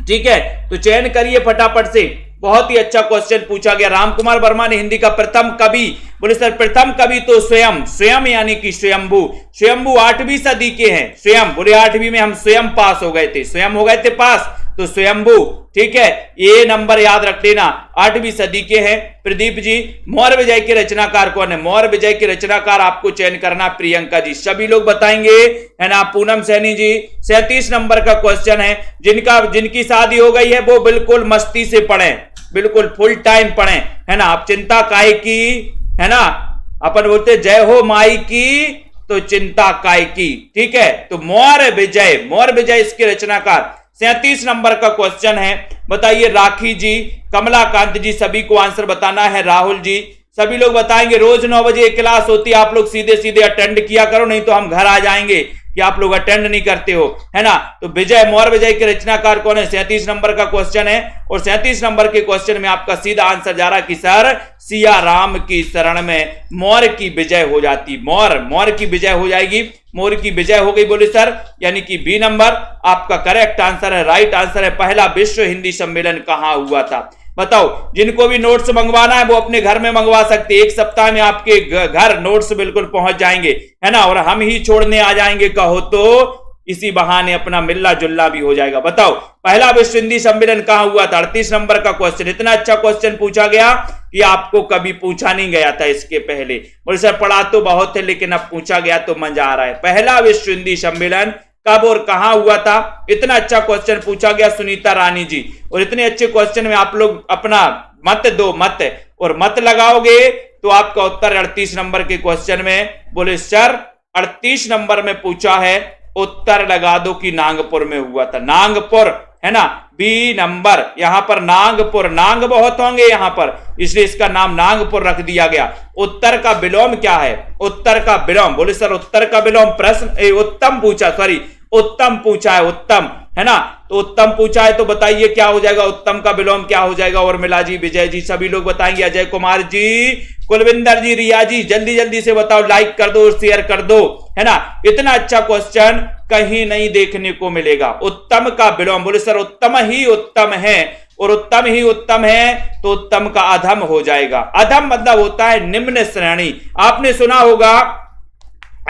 Speaker 1: ठीक है। तो चयन करिए फटाफट से, बहुत ही अच्छा क्वेश्चन पूछा गया। रामकुमार वर्मा ने हिंदी का प्रथम कवि, बोले सर प्रथम कवि तो स्वयं, स्वयं यानी कि स्वयंभू, स्वयंभू 8वीं सदी के हैं, स्वयं, बोले 8वीं में हम स्वयं पास हो गए थे, स्वयं हो गए थे पास, तो स्वयंभू, ठीक है, ये नंबर याद रख लेना, 8वीं सदी के हैं। प्रदीप जी, मौर्य विजय के रचनाकार कौन है, मौर्य विजय के रचनाकार आपको चयन करना, प्रियंका जी, सभी लोग बताएंगे, है ना। पूनम सैनी जी, 37 नंबर का क्वेश्चन है। जिनकी शादी हो गई है वो बिल्कुल मस्ती से पढ़ें, बिल्कुल फुल टाइम पढ़ें, है ना। आप चिंता काहे की, है ना, अपन बोलते जय हो माई की तो चिंता काय की, ठीक है। तो मौर्य विजय, मौर्य विजय इसके रचनाकार। 37 नंबर का क्वेश्चन है, बताइए राखी जी, कमलाकांत जी, सभी को आंसर बताना है। राहुल जी, सभी लोग बताएंगे। रोज 9 बजे क्लास होती है, आप लोग सीधे सीधे अटेंड किया करो, नहीं तो हम घर आ जाएंगे कि आप लोग अटेंड नहीं करते हो, है ना। तो विजय, मौर्य विजय के रचनाकार कौन है, 37 नंबर का क्वेश्चन है। और 37 नंबर के क्वेश्चन में आपका सीधा आंसर जा रहा कि सर सिया राम की शरण में मौर्य की विजय हो जाती, मौर्य की विजय हो जाएगी, मौर्य की विजय हो गई, बोले सर, यानी कि बी नंबर आपका करेक्ट आंसर है, राइट आंसर है। पहला विश्व हिंदी सम्मेलन कहां हुआ था, बताओ। जिनको भी नोट्स मंगवाना है वो अपने घर में मंगवा सकते, एक सप्ताह में आपके घर नोट्स बिल्कुल पहुंच जाएंगे, है ना, और हम ही छोड़ने आ जाएंगे कहो तो, इसी बहाने अपना मिलना जुलना भी हो जाएगा। बताओ पहला विश्व हिंदी सम्मेलन कहां हुआ था, 38 नंबर का क्वेश्चन। इतना अच्छा क्वेश्चन पूछा गया कि आपको कभी पूछा नहीं गया था इसके पहले, बोले सर पढ़ा तो बहुत है लेकिन अब पूछा गया तो मजा आ रहा है। पहला विश्व हिंदी सम्मेलन कब और कहां हुआ था, इतना अच्छा क्वेश्चन पूछा गया सुनीता रानी जी। और इतने अच्छे क्वेश्चन में आप लोग अपना मत दो, मत, और मत लगाओगे तो आपका उत्तर 38 नंबर के क्वेश्चन में, बोले सर 38 नंबर में पूछा है, उत्तर लगा दो कि नागपुर में हुआ था, नागपुर, है ना, बी नंबर। यहां पर नागपुर, नांग बहुत होंगे यहां पर, इसलिए इसका नाम नागपुर रख दिया गया। उत्तर का विलोम क्या है, उत्तर का विलोम, बोले सर उत्तर का विलोम, प्रश्न उत्तम पूछा, सॉरी उत्तम पूछा है, उत्तम, है ना, तो उत्तम पूछा है, तो बताइए क्या हो जाएगा, उत्तम का विलोम क्या हो जाएगा। और मिला जी, विजय जी, सभी लोग बताएंगे, अजय कुमार जी, कुलविंदर जी, रिया जी, जल्दी जल्दी से बताओ, लाइक कर दो, शेयर कर दो, है ना। इतना अच्छा क्वेश्चन कहीं नहीं देखने को मिलेगा। उत्तम का विलोम, बोले सर उत्तम ही उत्तम है, और उत्तम ही उत्तम है तो उत्तम का अधम हो जाएगा। अधम मतलब होता है निम्न श्रेणी। आपने सुना होगा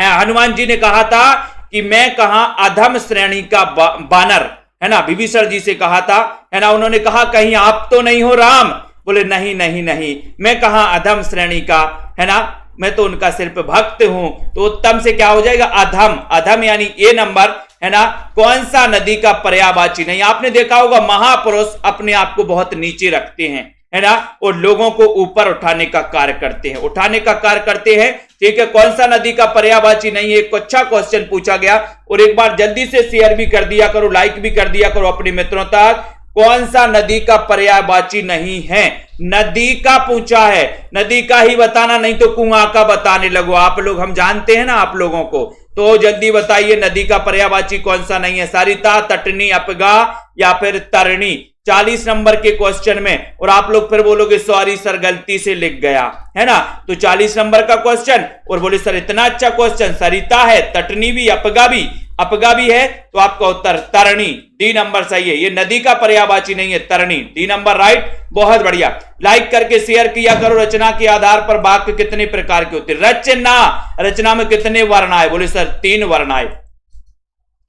Speaker 1: हनुमान जी ने कहा था कि मैं कहां अधम श्रेणी का बानर, है ना, विभीषण जी से कहा था, है ना। उन्होंने कहा कहीं आप तो नहीं हो राम? बोले नहीं नहीं नहीं, मैं कहां अधम श्रेणी का, है ना, मैं तो उनका सिर्फ भक्त हूं। तो उत्तम से क्या हो जाएगा? अधम। अधम यानी ए नंबर, है ना। कौन सा नदी का पर्यायवाची नहीं? आपने देखा होगा महापुरुष अपने आप को बहुत नीचे रखते हैं, है ना, और लोगों को ऊपर उठाने का कार्य करते हैं, उठाने का कार्य करते हैं। ठीक है, कौन सा नदी का पर्यायवाची नहीं है? एक अच्छा क्वेश्चन पूछा गया, और एक बार जल्दी से शेयर भी कर दिया करो, लाइक भी कर दिया करो अपने मित्रों तक। कौन सा नदी का पर्यायवाची नहीं है? नदी का पूछा है, नदी का ही बताना, नहीं तो कुआं का बताने लगो। आप लोग, हम जानते हैं ना आप लोगों को, तो जल्दी बताइए नदी का पर्यायवाची कौन सा नहीं है? सरिता, तटनी, अपगा या फिर तरणी। 40 नंबर के क्वेश्चन में, और आप लोग फिर बोलोगे सॉरी सर गलती से लिख गया, है ना। तो 40 नंबर का क्वेश्चन, और बोले सर इतना अच्छा क्वेश्चन, सरिता है, तटनी भी, अपगा भी है, तो आपका उत्तर तरणी, डी नंबर सही है। ये नदी का पर्यायवाची नहीं है, तरणी, डी नंबर राइट। बहुत बढ़िया, लाइक करके शेयर किया करो। रचना के आधार पर वाक्य कितने प्रकार के होते? रचना में कितने वर्ण आए? बोले सर 3 वर्ण आए।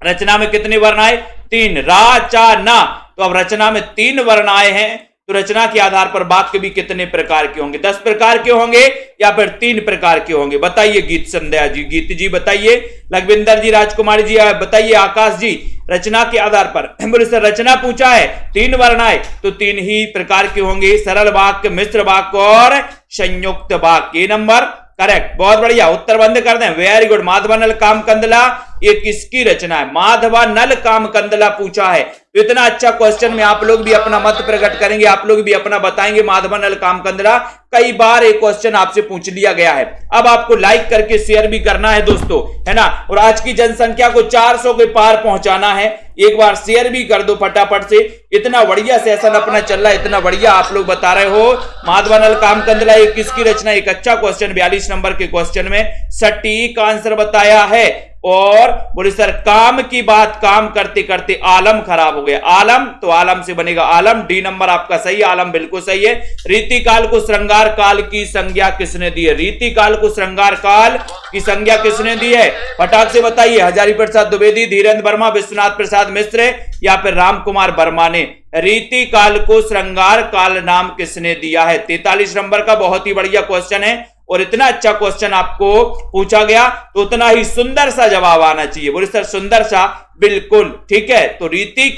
Speaker 1: रचना में कितने वर्ण आए? 3, रा, चा, ना। तो अब रचना में 3 वर्ण आए हैं, तो रचना के आधार पर वाक्य भी कितने प्रकार के होंगे? 10 प्रकार के होंगे या फिर 3 प्रकार के होंगे? बताइए गीत संध्या जी, गीत जी बताइए, लखविंदर जी, राजकुमारी जी बताइए, आकाश जी। रचना के आधार पर बोले सर रचना पूछा है, 3 वर्ण आए, तो 3 ही प्रकार के होंगे, सरल वाक्य, मिश्र वाक्य और संयुक्त वाक्य। ये नंबर करेक्ट, बहुत बढ़िया। उत्तर बंद कर दें, वेरी गुड। माधवानल काम कंदला, ये किसकी रचना है? माधवानल काम कंदला पूछा है। तो इतना अच्छा क्वेश्चन में आप लोग भी अपना मत प्रकट करेंगे, आप लोग भी अपना बताएंगे। माधवानल काम कंदला, कई बार एक क्वेश्चन आपसे पूछ लिया गया है। अब आपको लाइक करके शेयर भी करना है दोस्तों, है ना, और आज की जनसंख्या को 400 के पार पहुंचाना है। एक बार शेयर भी कर दो फटाफट से। इतना बढ़िया सेशन अपना चल रहा है, इतना बढ़िया आप लोग बता रहे हो। माधवानल काम कंदला ये किसकी रचना? एक अच्छा क्वेश्चन 42 नंबर के क्वेश्चन में सटीक आंसर बताया है। और बोले सर काम की बात काम करते करते आलम खराब हो गया। आलम, तो आलम से बनेगा आलम, डी नंबर आपका सही, आलम बिल्कुल सही है। रीति काल को श्रृंगार काल की संज्ञा किसने दी है? रीति काल को श्रृंगार काल की संज्ञा किसने दी है? फटाक से बताइए। हजारी प्रसाद द्विवेदी, धीरेन्द्र वर्मा, विश्वनाथ प्रसाद मिश्र या फिर राम कुमार वर्मा ने रीति काल को श्रृंगार काल नाम किसने दिया है? 43 नंबर का बहुत ही बढ़िया क्वेश्चन है, और इतना अच्छा क्वेश्चन आपको पूछा गया तो उतना ही सुंदर सा जवाब आना चाहिए। बोले सर सुंदर सा, बिल्कुल ठीक है। तो रीति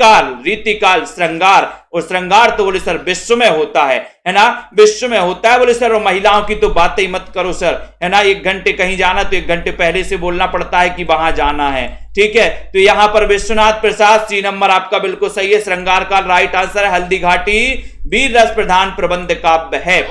Speaker 1: काल श्रृंगार, और श्रृंगार तो बोले सर विश्व में होता है ना, विश्व में होता है। बोले सर और महिलाओं की तो बातें ही मत करो सर, है ना। 1 घंटे कहीं जाना तो 1 घंटे पहले से बोलना पड़ता है कि वहां जाना है, ठीक है। तो यहां पर विश्वनाथ प्रसाद, सी नंबर आपका बिल्कुल सही है। श्रृंगार काल राइट आंसर है। हल्दी घाटी वीर रस प्रधान प्रबंध काव्य है,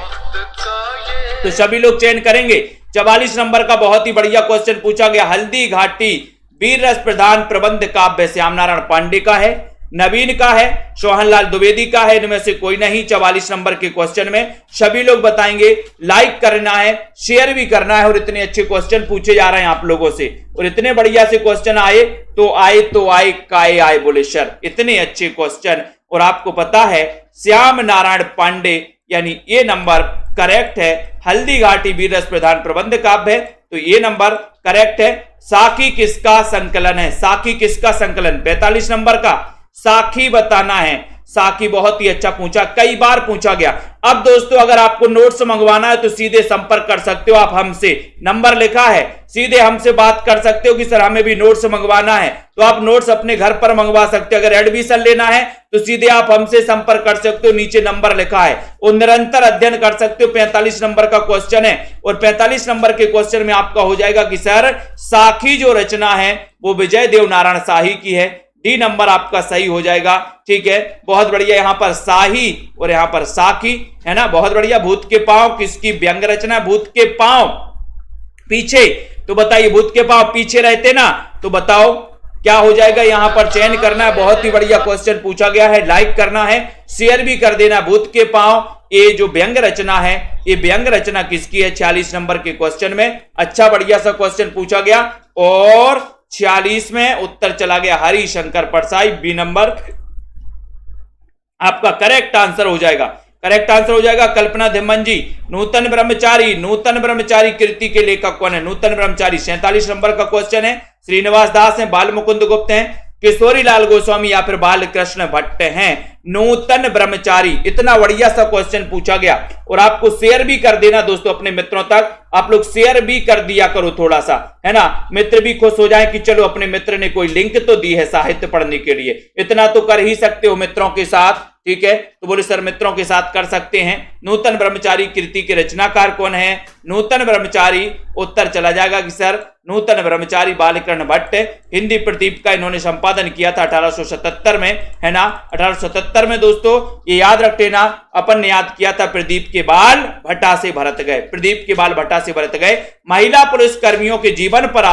Speaker 1: तो सभी लोग चयन करेंगे। 44 नंबर का बहुत ही बढ़िया क्वेश्चन पूछा गया, हल्दी घाटी वीर रस प्रधान प्रबंध काव्य श्याम नारायण पांडे का है, नवीन का है, सोहनलाल द्विवेदी का है, इनमें से कोई नहीं। 44 नंबर के क्वेश्चन में सभी लोग बताएंगे। लाइक करना है, शेयर भी करना है, और इतने अच्छे क्वेश्चन पूछे जा रहे हैं आप लोगों से, और इतने बढ़िया से क्वेश्चन आए तो आए काए आए बोले सर, इतने अच्छे क्वेश्चन। और आपको पता है श्याम नारायण पांडे यानी ये नंबर करेक्ट है। हल्दी घाटी वीर रस प्रधान प्रबंध काव्य है, तो ये नंबर करेक्ट है। साखी किसका संकलन है? साखी किसका संकलन? 45 नंबर का साखी बताना है। साखी बहुत ही अच्छा पूछा, कई बार पूछा गया। अब दोस्तों अगर आपको नोट्स मंगवाना है तो सीधे संपर्क कर सकते हो आप हमसे, नंबर लिखा है, सीधे हमसे बात कर सकते हो कि सर हमें भी नोट्स मंगवाना है, तो आप नोट्स अपने घर पर मंगवा सकते हो। अगर एडमिशन लेना है तो सीधे आप हमसे संपर्क कर सकते हो, नीचे नंबर लिखा है, और निरंतर अध्ययन कर सकते हो। 45 नंबर का क्वेश्चन है, और 45 नंबर के क्वेश्चन में आपका हो जाएगा कि सर साखी जो रचना है वो विजय देव नारायण शाही की है, डी नंबर आपका सही हो जाएगा, ठीक है। बहुत बढ़िया, यहां पर शाही और यहां पर साखी है ना, बहुत बढ़िया। भूत के पांव किसकी व्यंग रचना? भूत के पांव पीछे, तो बताइए भूत के पांव पीछे रहते ना, तो बताओ क्या हो जाएगा? यहां पर चयन करना है। बहुत ही बढ़िया क्वेश्चन पूछा गया है, लाइक करना है, शेयर भी कर देना। भूत के पांव ये जो व्यंग रचना है, ये व्यंग रचना किसकी है? 46 नंबर के क्वेश्चन में अच्छा बढ़िया सा क्वेश्चन पूछा गया, और 46 में उत्तर चला गया हरिशंकर परसाई, बी नंबर आपका करेक्ट आंसर हो जाएगा। करेक्ट आंसर हो जाएगा कल्पना धिमन जी। नूतन ब्रह्मचारी कृति के लेखक कौन है? नूतन ब्रह्मचारी 47 नंबर का क्वेश्चन है। श्रीनिवास दास हैं, बाल मुकुंद गुप्त हैं, किशोरी लाल गोस्वामी या फिर बाल कृष्ण भट्ट हैं। नूतन ब्रह्मचारी, इतना बढ़िया सा क्वेश्चन पूछा गया और आपको शेयर भी कर देना दोस्तों अपने मित्रों तक, आप लोग शेयर भी कर दिया करो थोड़ा सा, है ना, मित्र भी खुश हो जाए कि चलो अपने मित्र ने कोई लिंक तो दी है साहित्य पढ़ने के लिए, इतना तो कर ही सकते हो मित्रों के साथ, ठीक है। तो बोले सर मित्रों के साथ कर सकते हैं। नूतन ब्रह्मचारी कृति के रचनाकार कौन है? नूतन ब्रह्मचारी, उत्तर चला जाएगा कि सर नूतन ब्रह्मचारी बालकृष्ण भट्ट, हिंदी प्रदीप का इन्होंने संपादन किया था 1877 में, है ना, 1877 में दोस्तों, ये याद रखते ना, अपन ने याद किया था प्रदीप के बाल भट्टा से भरत गए, प्रदीप के बाल भट्टा से भरत गए। महिला पुलिस कर्मियों के जीवन पर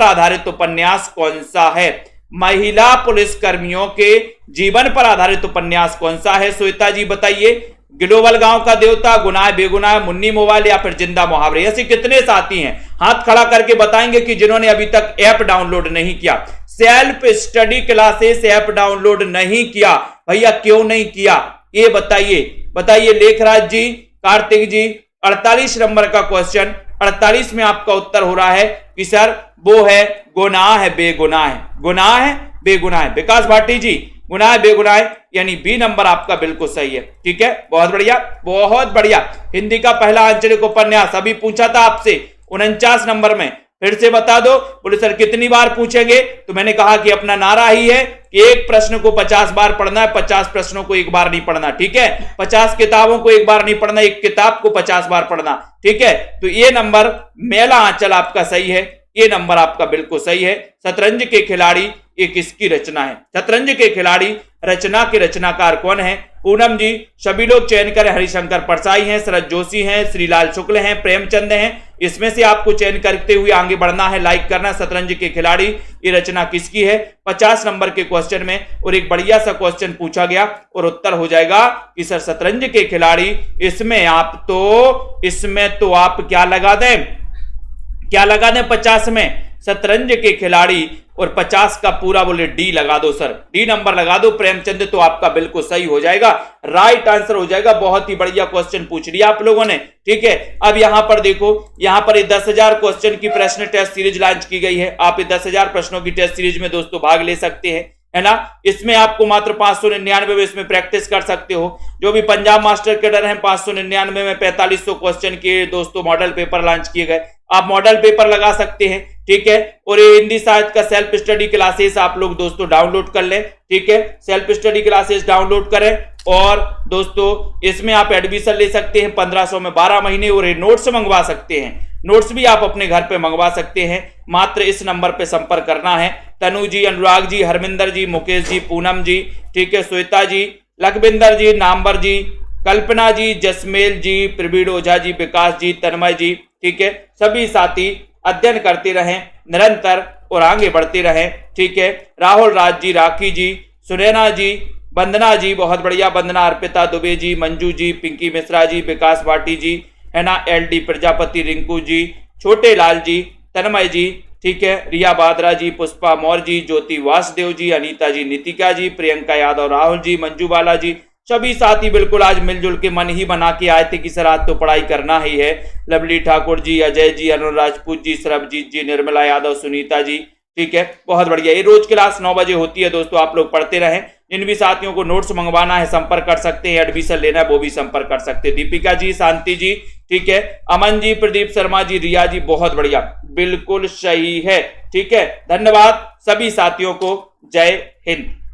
Speaker 1: आधारित उपन्यास कौन सा है? महिला पुलिस कर्मियों के जीवन पर आधारित उपन्यास कौन सा है? श्वेता जी बताइए। ग्लोबल गांव का देवता, गुनाह बेगुनाह, मुन्नी मोबाइल या फिर जिंदा मुहावरे, ऐसे कितने साथी हैं? हाथ खड़ा करके बताएंगे कि जिन्होंने अभी तक ऐप डाउनलोड नहीं किया, self study classes app download नहीं किया। भैया क्यों नहीं किया ये बताइए। लेखराज जी, कार्तिक जी, 48 नंबर का क्वेश्चन, 48 में आपका उत्तर हो रहा है कि सर वो है गुनाह है बेगुनाह है, गुनाह है बेगुनाह है। विकास भाटी जी, गुनाह है बेगुनाह है, यानी बी नंबर आपका बिल्कुल सही है, ठीक है, बहुत बढ़िया बहुत बढ़िया। हिंदी का पहला आंचलिक उपन्यास अभी पूछा था आपसे 49 नंबर में, फिर से बता दो। बोले सर कितनी बार पूछेंगे? तो मैंने कहा कि अपना नारा ही है कि एक प्रश्न को 50 बार पढ़ना है, 50 प्रश्नों को एक बार नहीं पढ़ना, ठीक है, 50 किताबों को एक बार नहीं पढ़ना, एक किताब को 50 बार पढ़ना, ठीक है। तो ये नंबर मेला आंचल आपका सही है, ये नंबर आपका बिल्कुल सही है। शतरंज के खिलाड़ी ये किसकी रचना है? शतरंज के खिलाड़ी रचना के रचनाकार कौन है? पूनम जी, सभी लोग चयन करें। हरिशंकर परसाई हैं, शरद जोशी हैं, श्रीलाल शुक्ल हैं, प्रेमचंद हैं, इसमें से आपको चयन करते हुए आगे बढ़ना है, लाइक करना। शतरंज के खिलाड़ी ये रचना किसकी है? 50 नंबर के क्वेश्चन में और एक बढ़िया सा क्वेश्चन पूछा गया और उत्तर हो जाएगा कि सर शतरंज के खिलाड़ी, इसमें तो आप क्या लगा दें 50 में? शतरंज के खिलाड़ी और 50 का पूरा बोले डी लगा दो सर, डी नंबर लगा दो प्रेमचंद, तो आपका बिल्कुल सही हो जाएगा, राइट आंसर हो जाएगा। बहुत ही बढ़िया क्वेश्चन पूछ लिया आप लोगों ने, ठीक है। अब यहां पर देखो, यहां पर 10,000 क्वेश्चन की प्रश्न टेस्ट सीरीज लॉन्च की गई है। आप 10,000 प्रश्नों की टेस्ट सीरीज में दोस्तों भाग ले सकते हैं, है ना। इसमें आपको मात्र 599 में इसमें प्रैक्टिस कर सकते हो। जो भी पंजाब मास्टर कैडर हैं, 599 में 4500 क्वेश्चन के दोस्तों मॉडल पेपर लॉन्च किए गए, आप मॉडल पेपर लगा सकते हैं, ठीक है। और ये हिंदी साहित्य का सेल्फ स्टडी क्लासेस आप लोग दोस्तों डाउनलोड कर लें, ठीक है, सेल्फ स्टडी क्लासेस डाउनलोड करें और दोस्तों इसमें आप एडमिशन ले सकते हैं 1500 में 12 महीने, और ये नोट्स मंगवा सकते हैं, नोट्स भी आप अपने घर पे मंगवा सकते हैं। मात्र इस नंबर पे संपर्क करना है। तनु जी, अनुराग जी, हरमिंदर जी, मुकेश जी, पूनम जी, ठीक है, श्वेता जी, लखविंदर जी, नामबर जी, कल्पना जी, जसमेल जी, प्रवीण ओझा जी, विकास जी, तन्मय जी, ठीक है, सभी साथी अध्ययन करते रहें निरंतर और आगे बढ़ते रहें, ठीक है। राहुल राज जी, राखी जी, सुनैना जी, वंदना जी, बहुत बढ़िया, वंदना, अर्पिता दुबे जी, मंजू जी, पिंकी मिश्रा जी, विकास भाटी जी, है ना, LD प्रजापति, रिंकू जी, छोटे लाल जी, तन्मय जी, ठीक है, रिया बादरा जी, पुष्पा मौर्य जी, ज्योति वासुदेव जी, अनीता जी, नितिका जी, प्रियंका यादव, राहुल जी, मंजू बाला जी, सभी साथी बिल्कुल आज मिलजुल के मन ही बना के आए थे कि सर आज तो पढ़ाई करना ही है। लवली ठाकुर जी, अजय जी, अरुण राजपूत जी, सरबजीत जी, निर्मला यादव, सुनीता जी, ठीक है, बहुत बढ़िया। ये रोज क्लास 9 बजे होती है दोस्तों, आप लोग पढ़ते रहें। जिन भी साथियों को नोट्स मंगवाना है संपर्क कर सकते हैं, एडमिशन लेना है वो भी संपर्क कर सकते हैं। दीपिका जी, शांति जी, ठीक है, अमन जी, प्रदीप शर्मा जी, रिया जी, बहुत बढ़िया, बिल्कुल सही है, ठीक है। धन्यवाद सभी साथियों को, जय हिंद।